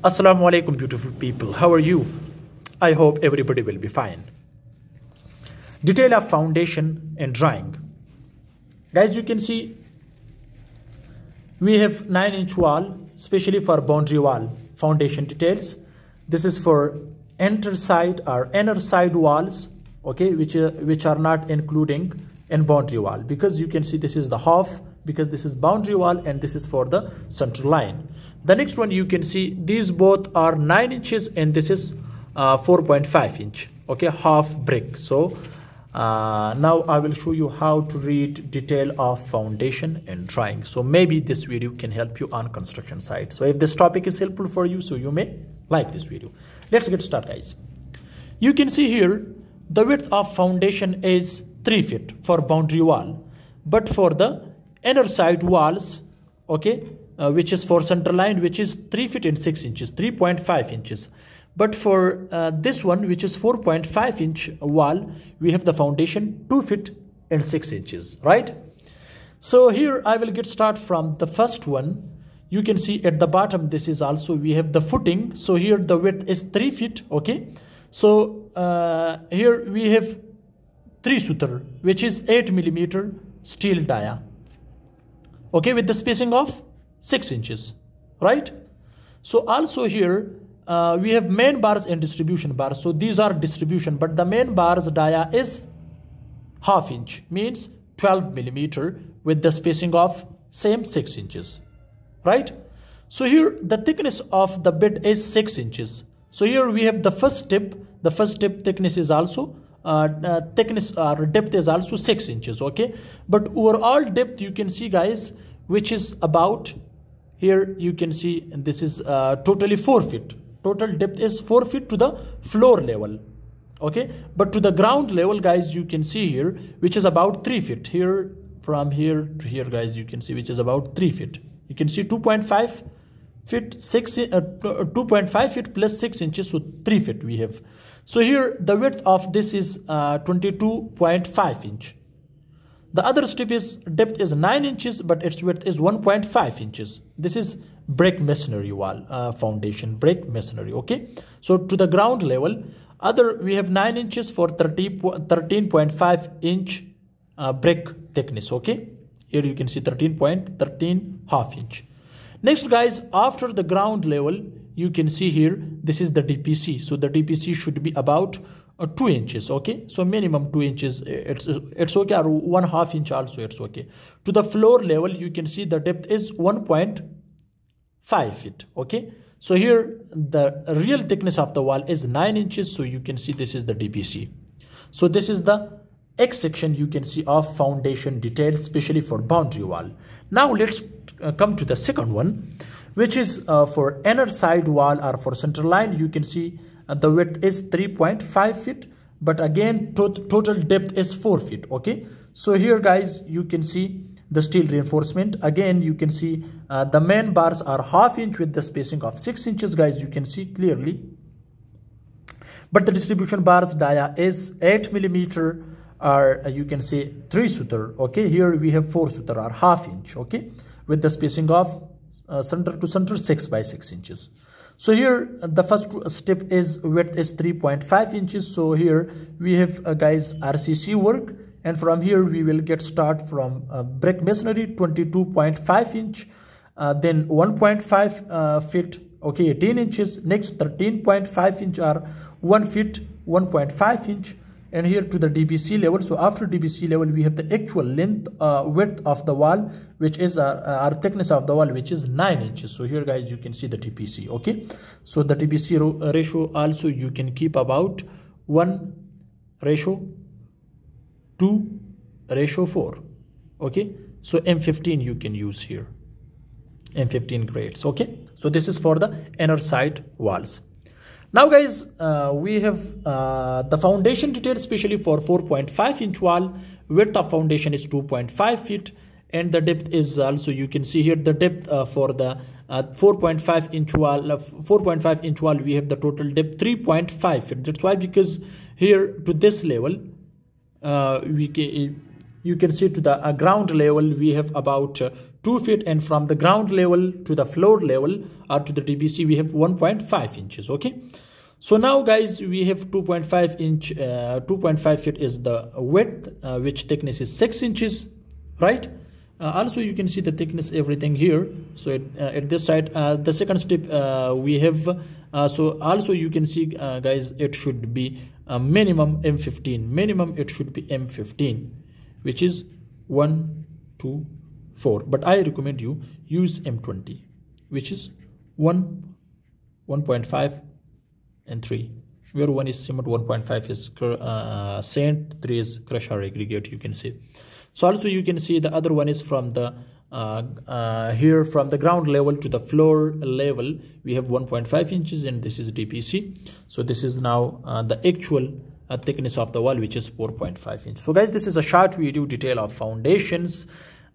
Assalamu alaikum, beautiful people. How are you? I hope everybody will be fine. Detail of foundation and drawing. Guys, you can see we have 9-inch wall, especially for boundary wall foundation details. This is for inner side or inner side walls, okay, which are not including in boundary wall, because you can see this is the half, because this is boundary wall and this is for the center line. The next one, you can see these both are 9 inches and this is 4.5 inch, okay, half brick. So now I will show you how to read detail of foundation and drawing. So maybe this video can help you on construction site. So if this topic is helpful for you, so you may like this video. Let's get started, guys. You can see here the width of foundation is 3 feet for boundary wall, but for the inner side walls, okay, which is for center line, which is 3 feet and 6 inches, 3.5 inches. But for this one, which is 4.5 inch wall, we have the foundation 2 feet and 6 inches, right? So here I will get start from the first one. You can see at the bottom, this is also, we have the footing. So here the width is 3 feet, okay? So here we have 3 suture, which is 8 millimeter steel dia, okay, with the spacing of 6 inches, right? So also here we have main bars and distribution bars. So these are distribution, but the main bars dia is half inch, means 12 millimeter with the spacing of same 6 inches, right? So here the thickness of the bit is 6 inches. So here we have the first tip. The first tip thickness is also thickness or depth is also 6 inches, okay? But overall depth, you can see, guys, which is about, here you can see, and this is totally 4 feet. Total depth is 4 feet to the floor level, okay? But to the ground level, guys, you can see here, which is about 3 feet. Here, from here to here, guys, you can see, which is about 3 feet. You can see 2.5 feet, 2.5 feet plus 6 inches, so 3 feet we have. So here the width of this is 22.5 inch. The other strip is depth is 9 inches, but its width is 1.5 inches. This is brick masonry wall foundation, brick masonry, okay? So to the ground level, other we have 9 inches for 13.5 inch brick thickness, okay? Here you can see 13 half inch. Next, guys, after the ground level, you can see here, this is the DPC. So the DPC should be about 2 inches, okay? So minimum 2 inches, it's okay, or 1/2 inch also, it's okay. To the floor level, you can see the depth is 1.5 feet, okay? So here, the real thickness of the wall is 9 inches, so you can see this is the DPC. So this is the X section, you can see, of foundation detail, especially for boundary wall. Now let's come to the second one, which is for inner side wall or for center line. You can see the width is 3.5 feet, but again total depth is 4 feet, okay? So here, guys, you can see the steel reinforcement. Again, you can see the main bars are half inch with the spacing of 6 inches, guys, you can see clearly. But the distribution bars dia is 8 millimeter, or you can say 3 suture, okay? Here we have 4 suture or half inch, okay, with the spacing of center to center 6 by 6 inches. So here the first step is width is 3.5 inches. So here we have guys RCC work, and from here we will get start from brick masonry 22.5 inch, then 1.5 feet, okay, 18 inches. Next 13.5 inch or 1 feet, 1.5 inch. And here to the DBC level. So after DBC level, we have the actual length, width of the wall, which is our thickness of the wall, which is 9 inches. So here, guys, you can see the TPC, okay? So the TPC ratio also you can keep about 1:4, okay? So M15 you can use here, M15 grades, okay? So this is for the inner side walls. Now, guys, we have the foundation detail, especially for 4.5 inch wall. Width of foundation is 2.5 feet, and the depth is also, you can see here, the depth for the 4.5 inch wall. 4.5 inch wall, we have the total depth 3.5 feet. That's why, because here to this level, you can see to the ground level we have about 2 feet, and from the ground level to the floor level or to the DBC we have 1.5 inches. Okay, so now guys we have 2.5 inch 2.5 feet is the width, which thickness is 6 inches, right? Also you can see the thickness, everything here. So at this side, the second step we have so also you can see guys, it should be minimum M15, minimum it should be M15, which is 1, 2, 4, but I recommend you use M20, which is 1, 1.5 and 3, where 1 is cement, 1.5 is sand, 3 is crushed or aggregate, you can see. So also you can see the other one is from the here from the ground level to the floor level we have 1.5 inches, and this is DPC. So this is now the actual thickness of the wall, which is 4.5 inches. So guys, this is a short video detail of foundations.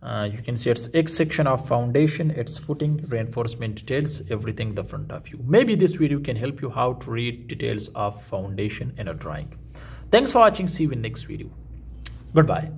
You can see its X section of foundation, its footing, reinforcement details, everything in the front of you. Maybe this video can help you how to read details of foundation in a drawing. Thanks for watching. See you in next video. Goodbye.